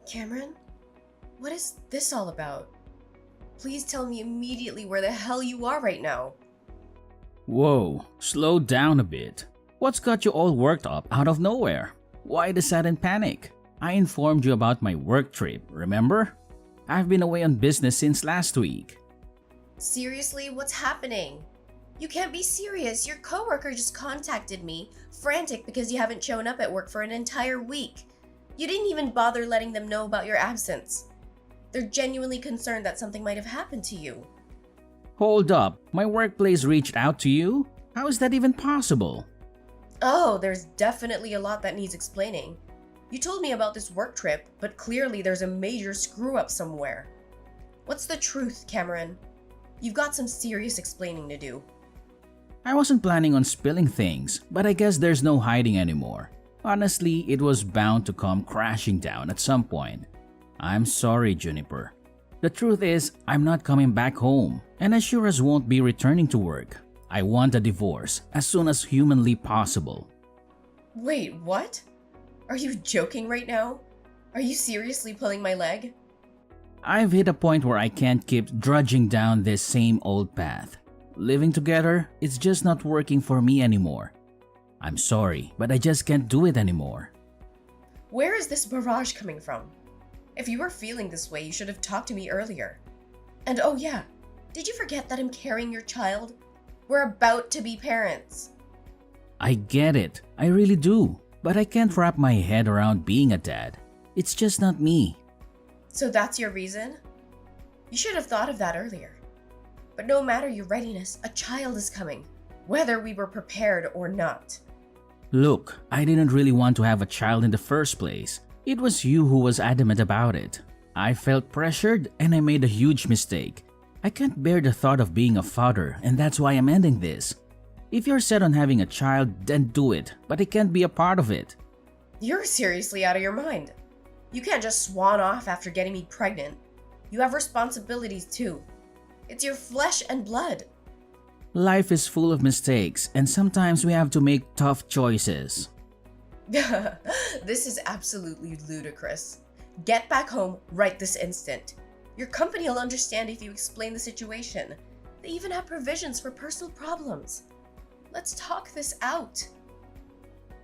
Cameron? What is this all about? Please tell me immediately where the hell you are right now. Whoa, slow down a bit. What's got you all worked up out of nowhere? Why the sudden panic? I informed you about my work trip, remember? I've been away on business since last week. Seriously, what's happening? You can't be serious. Your coworker just contacted me, frantic because you haven't shown up at work for an entire week. You didn't even bother letting them know about your absence. They're genuinely concerned that something might have happened to you. Hold up, my workplace reached out to you? How is that even possible? Oh, there's definitely a lot that needs explaining. You told me about this work trip, but clearly there's a major screw-up somewhere. What's the truth, Cameron? You've got some serious explaining to do. I wasn't planning on spilling things, but I guess there's no hiding anymore. Honestly, it was bound to come crashing down at some point. I'm sorry, Juniper. The truth is, I'm not coming back home, and I sure as won't be returning to work. I want a divorce as soon as humanly possible. Wait, what? Are you joking right now? Are you seriously pulling my leg? I've hit a point where I can't keep drudging down this same old path. Living together, it's just not working for me anymore. I'm sorry, but I just can't do it anymore. Where is this barrage coming from? If you were feeling this way, you should have talked to me earlier. And oh yeah, did you forget that I'm carrying your child? We're about to be parents. I get it, I really do, but I can't wrap my head around being a dad. It's just not me. So that's your reason? You should have thought of that earlier. But no matter your readiness, a child is coming, whether we were prepared or not. Look, I didn't really want to have a child in the first place. It was you who was adamant about it. I felt pressured and I made a huge mistake. I can't bear the thought of being a father, and that's why I'm ending this. If you're set on having a child, then do it, but I can't be a part of it. You're seriously out of your mind. You can't just swan off after getting me pregnant. You have responsibilities too. It's your flesh and blood. Life is full of mistakes, and sometimes we have to make tough choices. This is absolutely ludicrous. Get back home right this instant. Your company will understand if you explain the situation. They even have provisions for personal problems. Let's talk this out.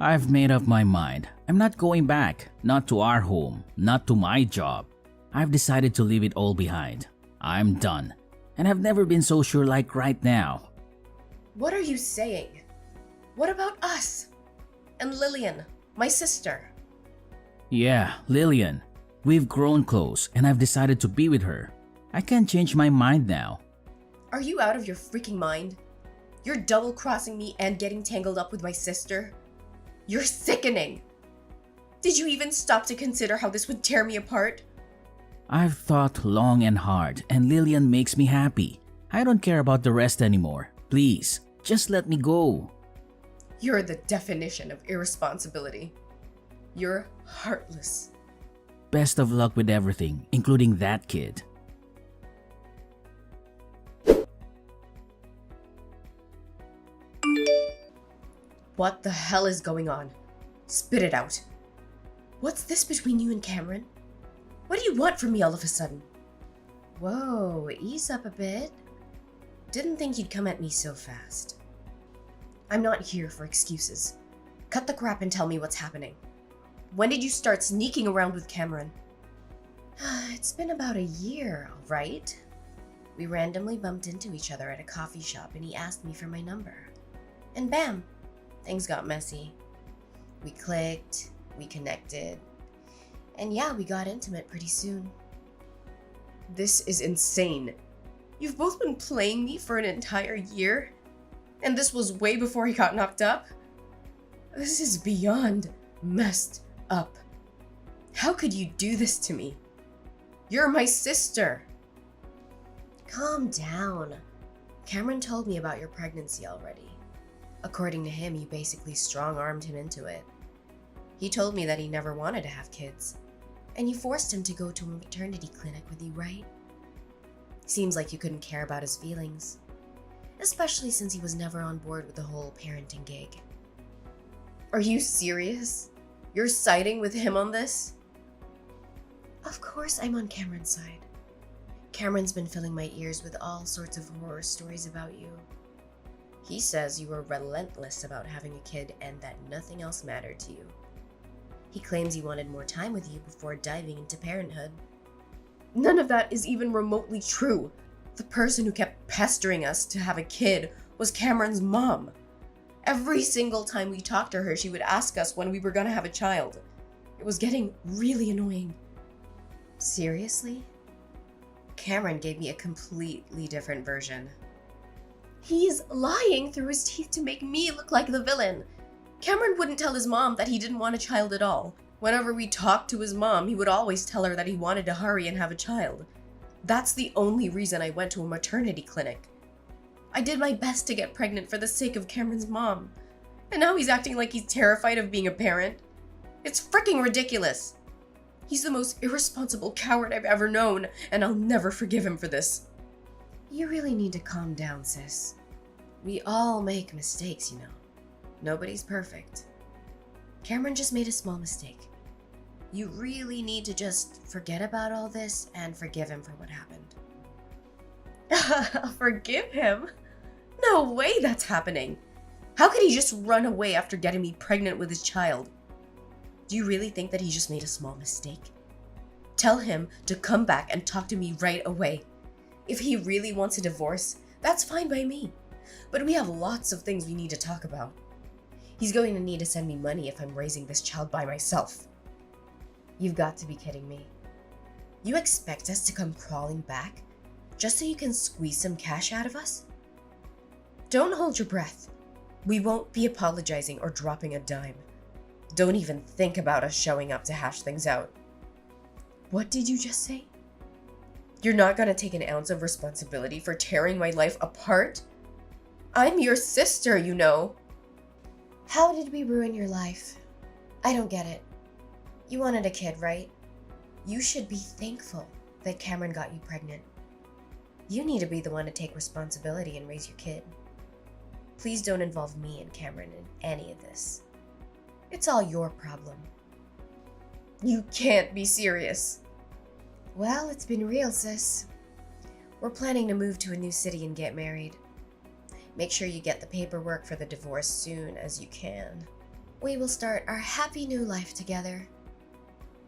I've made up my mind. I'm not going back, not to our home, not to my job. I've decided to leave it all behind. I'm done, and I've never been so sure like right now. What are you saying? What about us? And Lillian, my sister? Yeah, Lillian. We've grown close, and I've decided to be with her. I can't change my mind now. Are you out of your freaking mind? You're double-crossing me and getting tangled up with my sister? You're sickening! Did you even stop to consider how this would tear me apart? I've thought long and hard, and Lillian makes me happy. I don't care about the rest anymore. Please, just let me go. You're the definition of irresponsibility. You're heartless. Best of luck with everything, including that kid. What the hell is going on? Spit it out. What's this between you and Cameron? What do you want from me all of a sudden? Whoa, ease up a bit. Didn't think you'd come at me so fast. I'm not here for excuses. Cut the crap and tell me what's happening. When did you start sneaking around with Cameron? It's been about a year, all right? We randomly bumped into each other at a coffee shop and he asked me for my number. And bam, things got messy. We clicked, we connected, and yeah, we got intimate pretty soon. This is insane. You've both been playing me for an entire year? And this was way before he got knocked up? This is beyond messed up. How could you do this to me? You're my sister. Calm down. Cameron told me about your pregnancy already. According to him, you basically strong-armed him into it. He told me that he never wanted to have kids, and you forced him to go to a maternity clinic with you, right? Seems like you couldn't care about his feelings, especially since he was never on board with the whole parenting gig. Are you serious? You're siding with him on this? Of course I'm on Cameron's side. Cameron's been filling my ears with all sorts of horror stories about you. He says you were relentless about having a kid and that nothing else mattered to you. He claims he wanted more time with you before diving into parenthood. None of that is even remotely true. The person who kept pestering us to have a kid was Cameron's mom. Every single time we talked to her, she would ask us when we were gonna have a child. It was getting really annoying. Seriously? Cameron gave me a completely different version. He's lying through his teeth to make me look like the villain. Cameron wouldn't tell his mom that he didn't want a child at all. Whenever we talked to his mom, he would always tell her that he wanted to hurry and have a child. That's the only reason I went to a maternity clinic. I did my best to get pregnant for the sake of Cameron's mom. And now he's acting like he's terrified of being a parent. It's freaking ridiculous. He's the most irresponsible coward I've ever known, and I'll never forgive him for this. You really need to calm down, sis. We all make mistakes, you know. Nobody's perfect. Cameron just made a small mistake. You really need to just forget about all this and forgive him for what happened. Forgive him? No way that's happening. How could he just run away after getting me pregnant with his child? Do you really think that he just made a small mistake? Tell him to come back and talk to me right away. If he really wants a divorce, that's fine by me. But we have lots of things we need to talk about. He's going to need to send me money if I'm raising this child by myself. You've got to be kidding me. You expect us to come crawling back just so you can squeeze some cash out of us? Don't hold your breath. We won't be apologizing or dropping a dime. Don't even think about us showing up to hash things out. What did you just say? You're not gonna take an ounce of responsibility for tearing my life apart? I'm your sister, you know. How did we ruin your life? I don't get it. You wanted a kid, right? You should be thankful that Cameron got you pregnant. You need to be the one to take responsibility and raise your kid. Please don't involve me and Cameron in any of this. It's all your problem. You can't be serious. Well, it's been real, sis. We're planning to move to a new city and get married. Make sure you get the paperwork for the divorce soon as you can. We will start our happy new life together.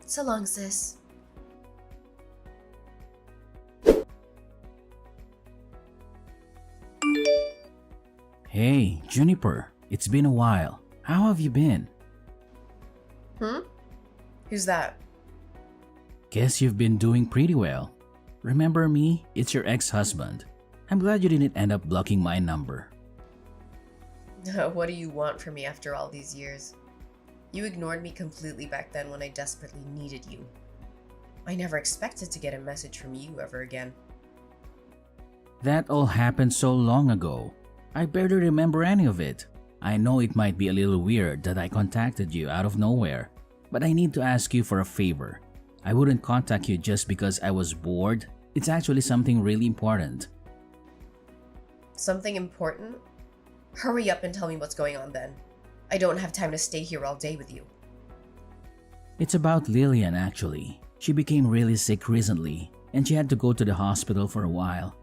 So long, sis. Hey, Juniper, it's been a while. How have you been? Who's that? Guess you've been doing pretty well. Remember me? It's your ex-husband. I'm glad you didn't end up blocking my number. What do you want from me after all these years? You ignored me completely back then when I desperately needed you. I never expected to get a message from you ever again. That all happened so long ago. I barely remember any of it. I know it might be a little weird that I contacted you out of nowhere, but I need to ask you for a favor. I wouldn't contact you just because I was bored. It's actually something really important. Something important? Hurry up and tell me what's going on then. I don't have time to stay here all day with you. It's about Lillian, actually. She became really sick recently, and she had to go to the hospital for a while.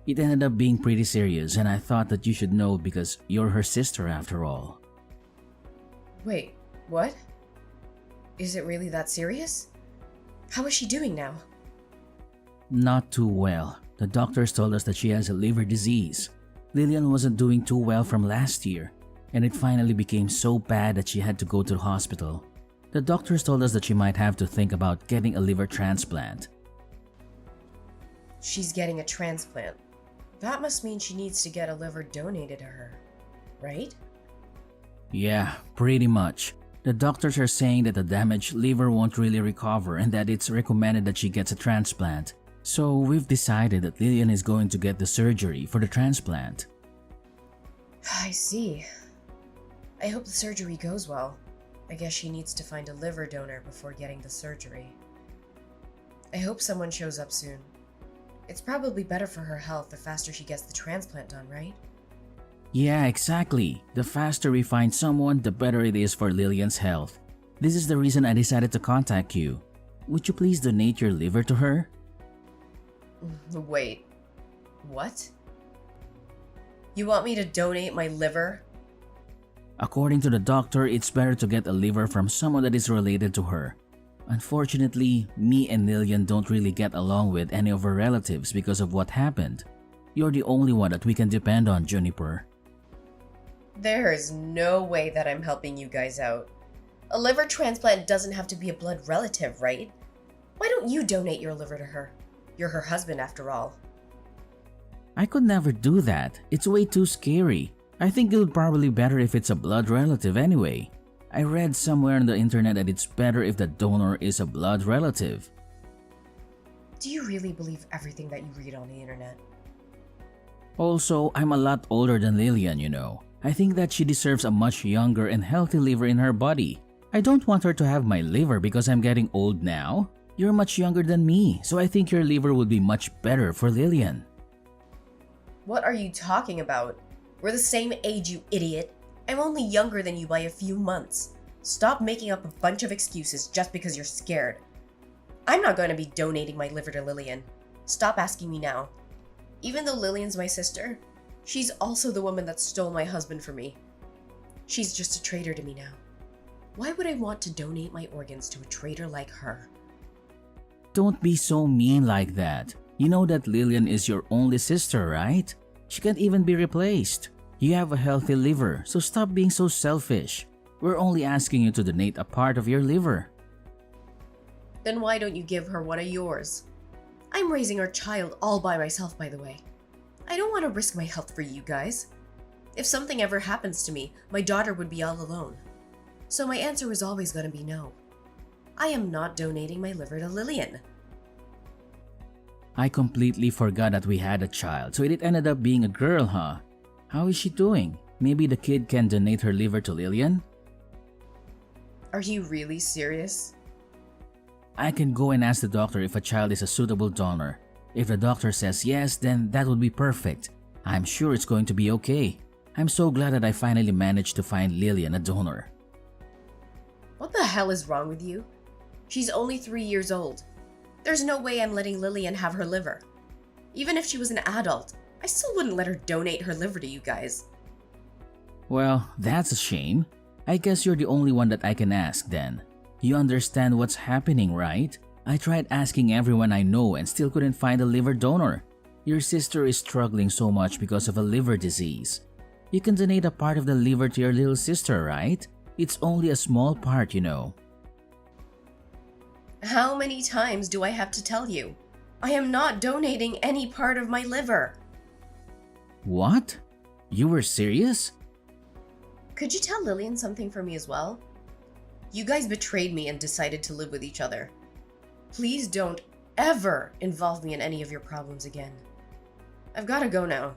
It ended up being pretty serious, and I thought that you should know because you're her sister after all. Wait, what? Is it really that serious? How is she doing now? Not too well. The doctors told us that she has a liver disease. Lillian wasn't doing too well from last year, and it finally became so bad that she had to go to the hospital. The doctors told us that she might have to think about getting a liver transplant. She's getting a transplant. That must mean she needs to get a liver donated to her, right? Yeah, pretty much. The doctors are saying that the damaged liver won't really recover and that it's recommended that she gets a transplant. So we've decided that Lillian is going to get the surgery for the transplant. I see. I hope the surgery goes well. I guess she needs to find a liver donor before getting the surgery. I hope someone shows up soon. It's probably better for her health the faster she gets the transplant done, right? Yeah, exactly. The faster we find someone, the better it is for Lillian's health. This is the reason I decided to contact you. Would you please donate your liver to her? Wait, what? You want me to donate my liver? According to the doctor, it's better to get a liver from someone that is related to her. Unfortunately, me and Lillian don't really get along with any of her relatives because of what happened. You're the only one that we can depend on, Juniper. There is no way that I'm helping you guys out. A liver transplant doesn't have to be a blood relative, right? Why don't you donate your liver to her? You're her husband after all. I could never do that. It's way too scary. I think it would probably be better if it's a blood relative anyway. I read somewhere on the internet that it's better if the donor is a blood relative. Do you really believe everything that you read on the internet? Also, I'm a lot older than Lillian, you know. I think that she deserves a much younger and healthy liver in her body. I don't want her to have my liver because I'm getting old now. You're much younger than me, so I think your liver would be much better for Lillian. What are you talking about? We're the same age, you idiot. I'm only younger than you by a few months. Stop making up a bunch of excuses just because you're scared. I'm not going to be donating my liver to Lillian. Stop asking me now. Even though Lillian's my sister, she's also the woman that stole my husband from me. She's just a traitor to me now. Why would I want to donate my organs to a traitor like her? Don't be so mean like that. You know that Lillian is your only sister, right? She can't even be replaced. You have a healthy liver, so stop being so selfish. We're only asking you to donate a part of your liver. Then why don't you give her one of yours? I'm raising our child all by myself, by the way. I don't want to risk my health for you guys. If something ever happens to me, my daughter would be all alone. So my answer is always going to be no. I am not donating my liver to Lillian. I completely forgot that we had a child, so it ended up being a girl, huh? How is she doing? Maybe the kid can donate her liver to Lillian? Are you really serious? I can go and ask the doctor if a child is a suitable donor. If the doctor says yes, then that would be perfect. I'm sure it's going to be okay. I'm so glad that I finally managed to find Lillian a donor. What the hell is wrong with you? She's only 3 years old. There's no way I'm letting Lillian have her liver. Even if she was an adult, I still wouldn't let her donate her liver to you guys. Well, that's a shame. I guess you're the only one that I can ask then. You understand what's happening, right? I tried asking everyone I know and still couldn't find a liver donor. Your sister is struggling so much because of a liver disease. You can donate a part of the liver to your little sister, right? It's only a small part, you know. How many times do I have to tell you? I am not donating any part of my liver. What? You were serious? Could you tell Lillian something for me as well? You guys betrayed me and decided to live with each other. Please don't ever involve me in any of your problems again. I've got to go now.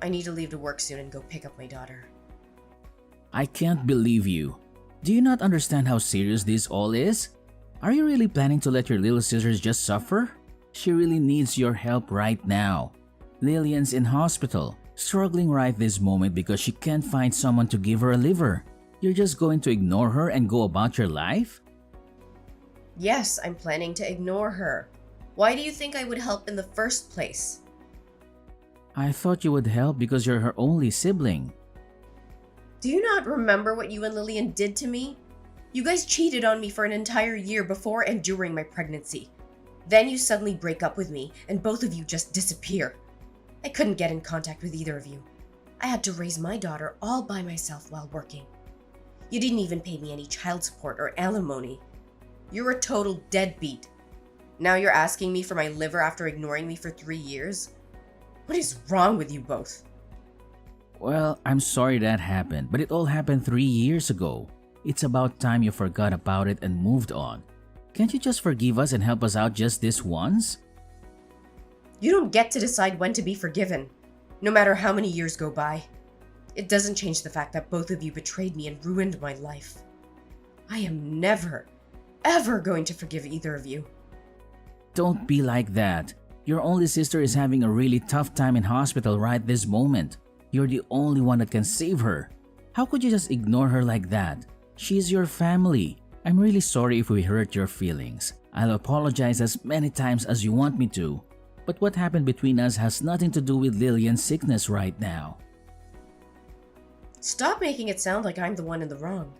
I need to leave to work soon and go pick up my daughter. I can't believe you. Do you not understand how serious this all is? Are you really planning to let your little sister just suffer? She really needs your help right now. Lillian's in hospital, struggling right this moment because she can't find someone to give her a liver. You're just going to ignore her and go about your life? Yes, I'm planning to ignore her. Why do you think I would help in the first place? I thought you would help because you're her only sibling. Do you not remember what you and Lillian did to me? You guys cheated on me for an entire year before and during my pregnancy. Then you suddenly break up with me and both of you just disappear. I couldn't get in contact with either of you. I had to raise my daughter all by myself while working. You didn't even pay me any child support or alimony. You're a total deadbeat. Now you're asking me for my liver after ignoring me for 3 years? What is wrong with you both? Well, I'm sorry that happened, but it all happened 3 years ago. It's about time you forgot about it and moved on. Can't you just forgive us and help us out just this once? You don't get to decide when to be forgiven, no matter how many years go by. It doesn't change the fact that both of you betrayed me and ruined my life. I am never, ever going to forgive either of you. Don't be like that. Your only sister is having a really tough time in hospital right this moment. You're the only one that can save her. How could you just ignore her like that? She's your family. I'm really sorry if we hurt your feelings. I'll apologize as many times as you want me to. But what happened between us has nothing to do with Lillian's sickness right now. Stop making it sound like I'm the one in the wrong.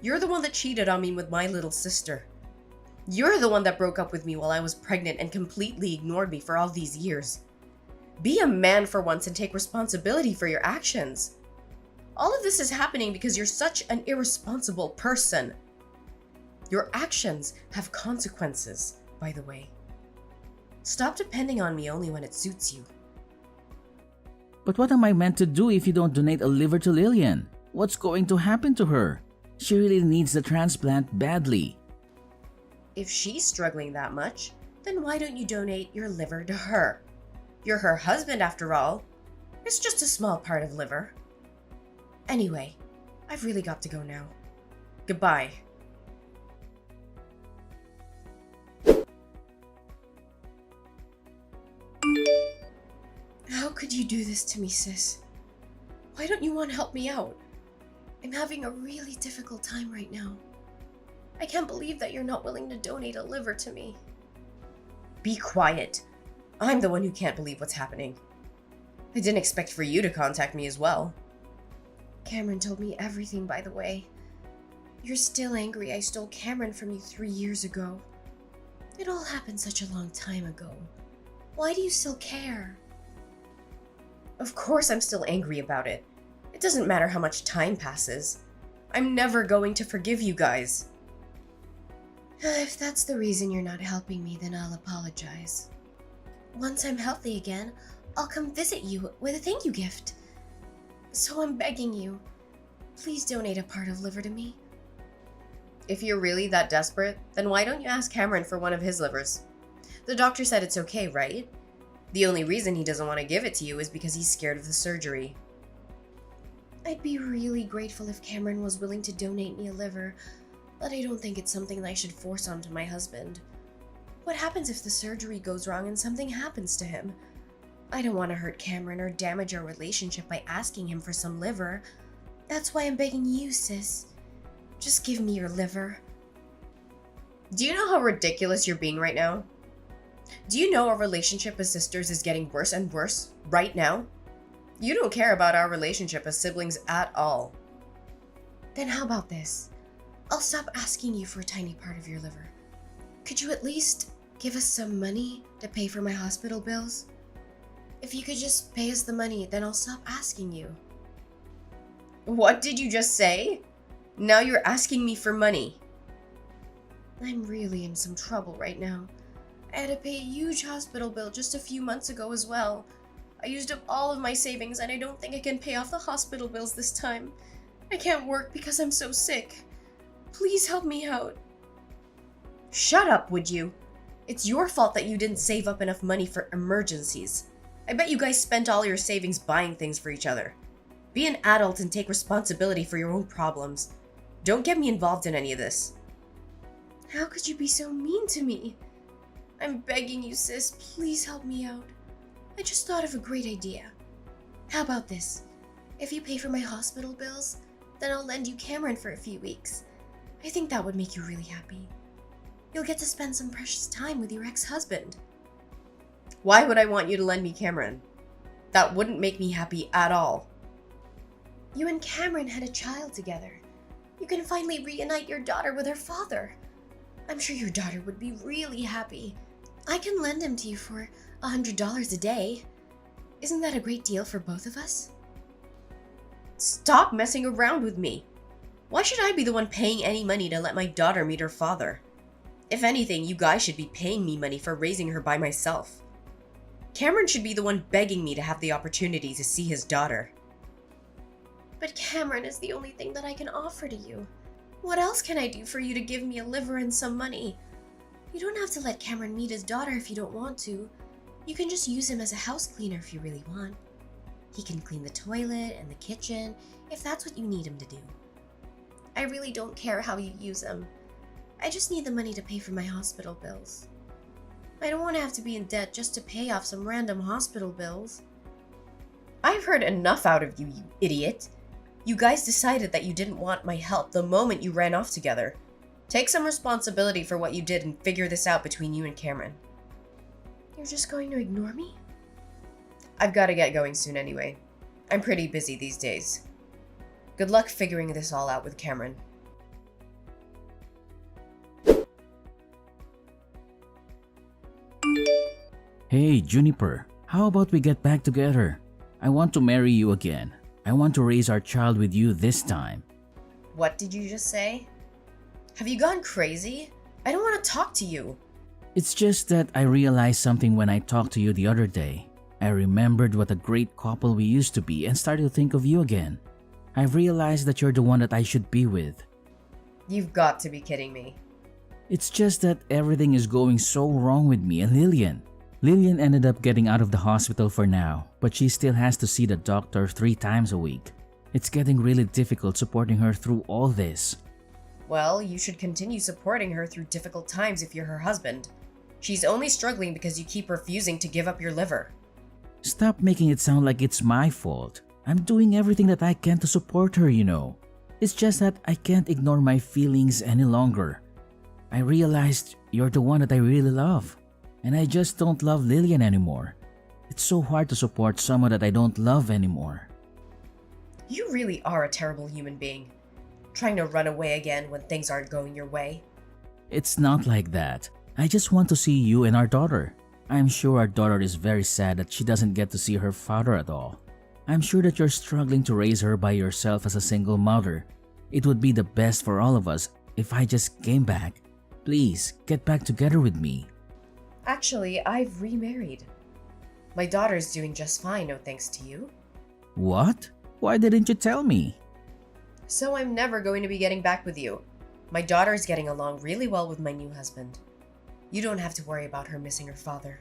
You're the one that cheated on me with my little sister. You're the one that broke up with me while I was pregnant and completely ignored me for all these years. Be a man for once and take responsibility for your actions. All of this is happening because you're such an irresponsible person. Your actions have consequences, by the way. Stop depending on me only when it suits you. But what am I meant to do if you don't donate a liver to Lillian? What's going to happen to her? She really needs the transplant badly. If she's struggling that much, then why don't you donate your liver to her? You're her husband after all. It's just a small part of liver. Anyway, I've really got to go now. Goodbye. How could you do this to me, sis? Why don't you want to help me out? I'm having a really difficult time right now. I can't believe that you're not willing to donate a liver to me. Be quiet. I'm the one who can't believe what's happening. I didn't expect for you to contact me as well. Cameron told me everything, by the way. You're still angry I stole Cameron from you 3 years ago. It all happened such a long time ago. Why do you still care? Of course I'm still angry about it. It doesn't matter how much time passes. I'm never going to forgive you guys. If that's the reason you're not helping me, then I'll apologize. Once I'm healthy again, I'll come visit you with a thank you gift. So I'm begging you, please donate a part of liver to me. If you're really that desperate, then why don't you ask Cameron for one of his livers? The doctor said it's okay, right? The only reason he doesn't want to give it to you is because he's scared of the surgery. I'd be really grateful if Cameron was willing to donate me a liver, but I don't think it's something that I should force onto my husband. What happens if the surgery goes wrong and something happens to him? I don't want to hurt Cameron or damage our relationship by asking him for some liver. That's why I'm begging you, sis. Just give me your liver. Do you know how ridiculous you're being right now? Do you know our relationship as sisters is getting worse and worse right now? You don't care about our relationship as siblings at all. Then how about this? I'll stop asking you for a tiny part of your liver. Could you at least give us some money to pay for my hospital bills? If you could just pay us the money, then I'll stop asking you. What did you just say? Now you're asking me for money. I'm really in some trouble right now. I had to pay a huge hospital bill just a few months ago as well. I used up all of my savings and I don't think I can pay off the hospital bills this time. I can't work because I'm so sick. Please help me out. Shut up, would you? It's your fault that you didn't save up enough money for emergencies. I bet you guys spent all your savings buying things for each other. Be an adult and take responsibility for your own problems. Don't get me involved in any of this. How could you be so mean to me? I'm begging you, sis, please help me out. I just thought of a great idea. How about this? If you pay for my hospital bills, then I'll lend you Cameron for a few weeks. I think that would make you really happy. You'll get to spend some precious time with your ex-husband. Why would I want you to lend me Cameron? That wouldn't make me happy at all. You and Cameron had a child together. You can finally reunite your daughter with her father. I'm sure your daughter would be really happy. I can lend him to you for $100 a day. Isn't that a great deal for both of us? Stop messing around with me. Why should I be the one paying any money to let my daughter meet her father? If anything, you guys should be paying me money for raising her by myself. Cameron should be the one begging me to have the opportunity to see his daughter. But Cameron is the only thing that I can offer to you. What else can I do for you to give me a liver and some money? You don't have to let Cameron meet his daughter if you don't want to. You can just use him as a house cleaner if you really want. He can clean the toilet and the kitchen if that's what you need him to do. I really don't care how you use him. I just need the money to pay for my hospital bills. I don't want to have to be in debt just to pay off some random hospital bills. I've heard enough out of you, you idiot. You guys decided that you didn't want my help the moment you ran off together. Take some responsibility for what you did and figure this out between you and Cameron. You're just going to ignore me? I've got to get going soon anyway. I'm pretty busy these days. Good luck figuring this all out with Cameron. Hey, Juniper, how about we get back together? I want to marry you again. I want to raise our child with you this time. What did you just say? Have you gone crazy? I don't want to talk to you. It's just that I realized something when I talked to you the other day. I remembered what a great couple we used to be and started to think of you again. I've realized that you're the one that I should be with. You've got to be kidding me. It's just that everything is going so wrong with me and Lillian. Lillian ended up getting out of the hospital for now, but she still has to see the doctor 3 times a week. It's getting really difficult supporting her through all this. Well, you should continue supporting her through difficult times if you're her husband. She's only struggling because you keep refusing to give up your liver. Stop making it sound like it's my fault. I'm doing everything that I can to support her, you know. It's just that I can't ignore my feelings any longer. I realized you're the one that I really love, and I just don't love Lillian anymore. It's so hard to support someone that I don't love anymore. You really are a terrible human being. Trying to run away again when things aren't going your way. It's not like that. I just want to see you and our daughter. I'm sure our daughter is very sad that she doesn't get to see her father at all. I'm sure that you're struggling to raise her by yourself as a single mother. It would be the best for all of us if I just came back. Please, get back together with me. Actually, I've remarried. My daughter's doing just fine, no thanks to you. What? Why didn't you tell me? So I'm never going to be getting back with you. My daughter's getting along really well with my new husband. You don't have to worry about her missing her father.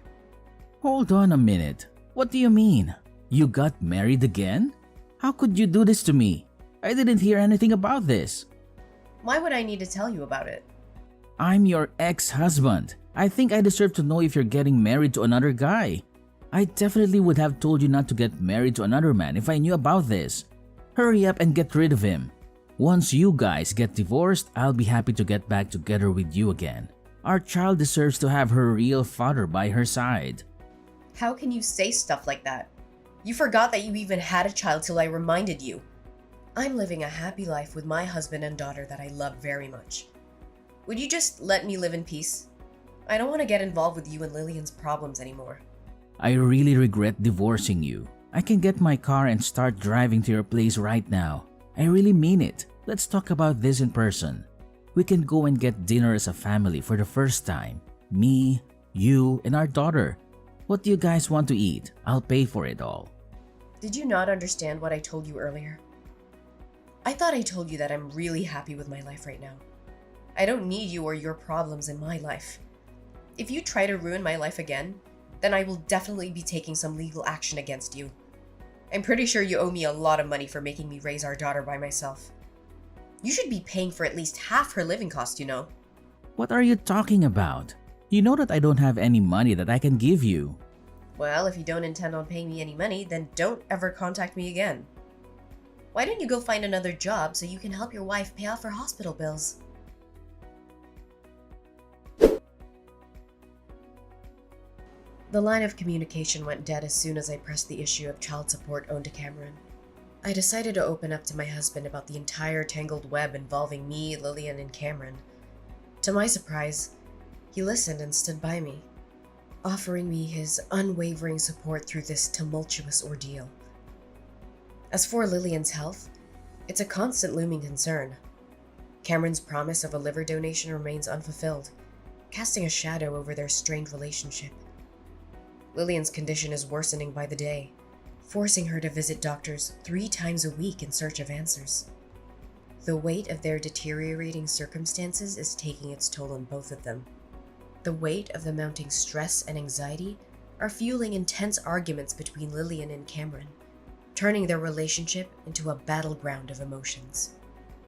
Hold on a minute. What do you mean? You got married again? How could you do this to me? I didn't hear anything about this. Why would I need to tell you about it? I'm your ex-husband. I think I deserve to know if you're getting married to another guy. I definitely would have told you not to get married to another man if I knew about this. Hurry up and get rid of him. Once you guys get divorced, I'll be happy to get back together with you again. Our child deserves to have her real father by her side. How can you say stuff like that? You forgot that you even had a child till I reminded you. I'm living a happy life with my husband and daughter that I love very much. Would you just let me live in peace? I don't want to get involved with you and Lillian's problems anymore. I really regret divorcing you. I can get my car and start driving to your place right now. I really mean it. Let's talk about this in person. We can go and get dinner as a family for the first time. Me, you, and our daughter. What do you guys want to eat? I'll pay for it all. Did you not understand what I told you earlier? I thought I told you that I'm really happy with my life right now. I don't need you or your problems in my life. If you try to ruin my life again, then I will definitely be taking some legal action against you. I'm pretty sure you owe me a lot of money for making me raise our daughter by myself. You should be paying for at least half her living cost, you know. What are you talking about? You know that I don't have any money that I can give you. Well, if you don't intend on paying me any money, then don't ever contact me again. Why don't you go find another job so you can help your wife pay off her hospital bills? The line of communication went dead as soon as I pressed the issue of child support owed to Cameron. I decided to open up to my husband about the entire tangled web involving me, Lillian, and Cameron. To my surprise, he listened and stood by me, offering me his unwavering support through this tumultuous ordeal. As for Lillian's health, it's a constant looming concern. Cameron's promise of a liver donation remains unfulfilled, casting a shadow over their strained relationship. Lillian's condition is worsening by the day, forcing her to visit doctors 3 times a week in search of answers. The weight of their deteriorating circumstances is taking its toll on both of them. The weight of the mounting stress and anxiety are fueling intense arguments between Lillian and Cameron, turning their relationship into a battleground of emotions.